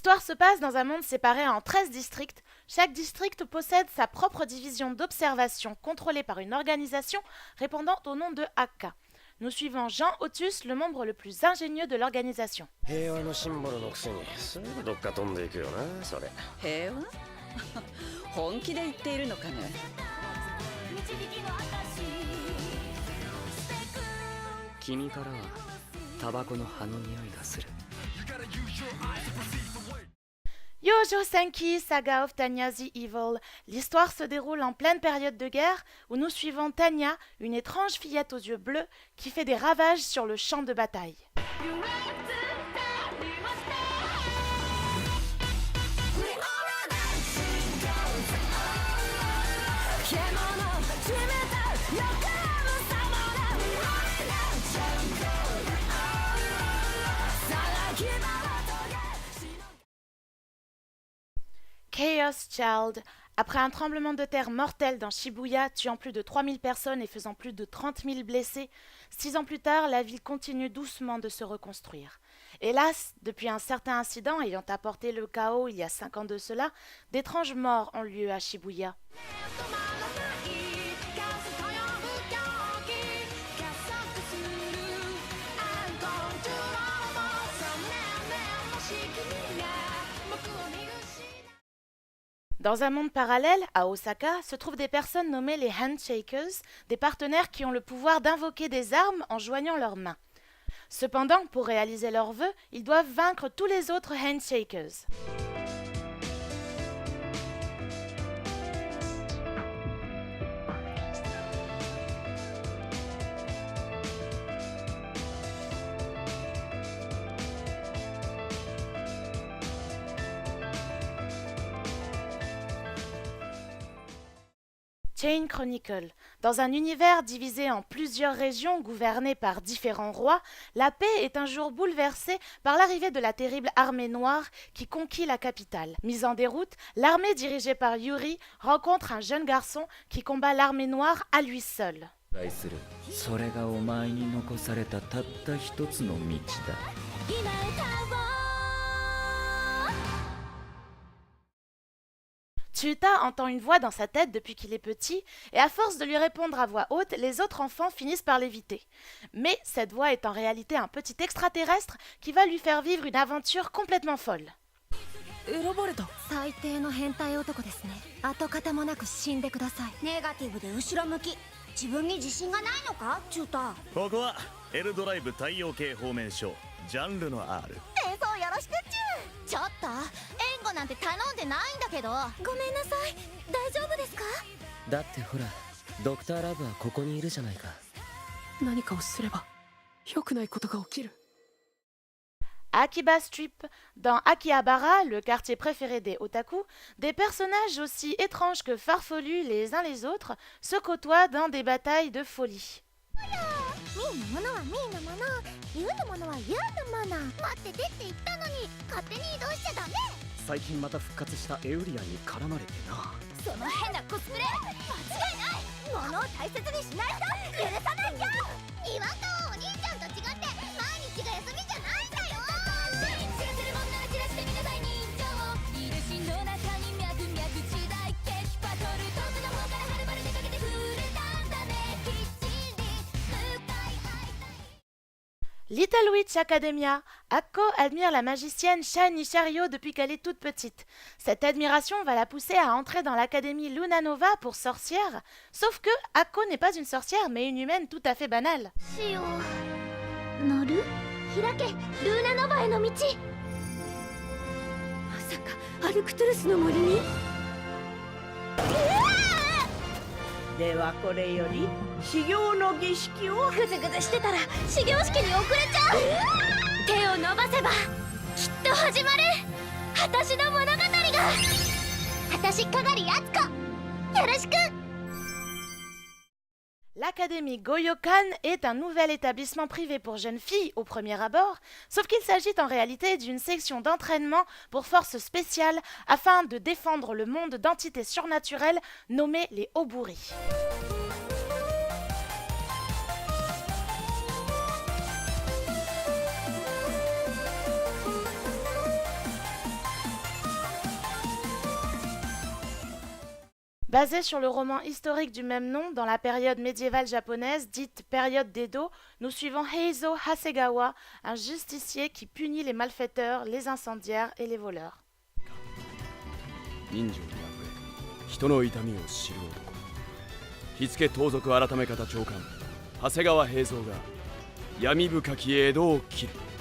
L'histoire se passe dans un monde séparé en 13 districts. Chaque district possède sa propre division d'observation contrôlée par une organisation répondant au nom de Akka. Nous suivons Jean Otus, le membre le plus ingénieux de l'organisation. 平和のシンボルのくせにすぐどっか飛んでいくよな、それ。平和本気で言っているのかね。君からはタバコの葉の匂いがする。Yojo Senki, Saga of Tanya the Evil. L'histoire se déroule en pleine période de guerre où nous suivons Tanya, une étrange fillette aux yeux bleus qui fait des ravages sur le champ de bataille. Chaos Child. Après un tremblement de terre mortel dans Shibuya, tuant plus de 3000 personnes et faisant plus de 30 000 blessés, 6 ans plus tard, la ville continue doucement de se reconstruire. Hélas, depuis un certain incident ayant apporté le chaos il y a 5 ans de cela, d'étranges morts ont lieu à Shibuya. Dans un monde parallèle, à Osaka, se trouvent des personnes nommées les Handshakers, des partenaires qui ont le pouvoir d'invoquer des armes en joignant leurs mains. Cependant, pour réaliser leurs vœux, ils doivent vaincre tous les autres Handshakers. Chain Chronicle. Dans un univers divisé en plusieurs régions gouvernées par différents rois, la paix est un jour bouleversée par l'arrivée de la terrible armée noire qui conquit la capitale. Mise en déroute, l'armée dirigée par Yuri rencontre un jeune garçon qui combat l'armée noire à lui seul. それがお前に残されたたった一つの道だ。 Tsuta entend une voix dans sa tête depuis qu'il est petit, et à force de lui répondre à voix haute, les autres enfants finissent par l'éviter. Mais cette voix est en réalité un petit extraterrestre qui va lui faire vivre une aventure complètement folle. 最低の変態男ですね。跡形もなく死んでください。ネガティブで後ろ向き。自分に自信がないのか、チュータ。ここはエルドライブ太陽系方面省ジャンルの R。演奏よろしくチュー。ちょっと援護なんて頼んでないんだけど。ごめんなさい。大丈夫ですか？だってほら、ドクターラブはここにいるじゃないか。何かをすれば良くないことが起きる。 Akiba Strip. Dans Akihabara, le quartier préféré des otaku, des personnages aussi étranges que farfelus les uns les autres se côtoient dans des batailles de folie. ミーのものはミーのもの、ユウのものはユウのもの。待っててって言ったのに勝手に移動しちゃダメ。最近また復活したエウリアに絡まれてな。その変なコスプレ間違いない。物を大切にしないと許さないよ。岩川お兄ちゃんと違って毎日が休みじゃないんだよ。 Little Witch Academia. Akko admire la magicienne Shiny Chariot depuis qu'elle est toute petite. Cette admiration va la pousser à entrer dans l'académie Lunanova pour sorcière. Sauf que Akko n'est pas une sorcière mais une humaine tout à fait banale. 乗る？開け、ルーナノバへの道。まさかアルクトゥルスの森に？ではこれより修行の儀式を。グズグズしてたら始業式に遅れちゃう。手を伸ばせばきっと始まる。私の物語が。私かがりやつこ。よろしく。 L'académie Goyokan est un nouvel établissement privé pour jeunes filles au premier abord, sauf qu'il s'agit en réalité d'une section d'entraînement pour forces spéciales afin de défendre le monde d'entités surnaturelles nommées les Oburi. Basé sur le roman historique du même nom, dans la période médiévale japonaise, dite période d'Edo, nous suivons Heizo Hasegawa, un justicier qui punit les malfaiteurs, les incendiaires et les voleurs. 人情にあふれ人の痛みを知る男火付盗賊改方長官長谷川平蔵が闇深き江戸を切る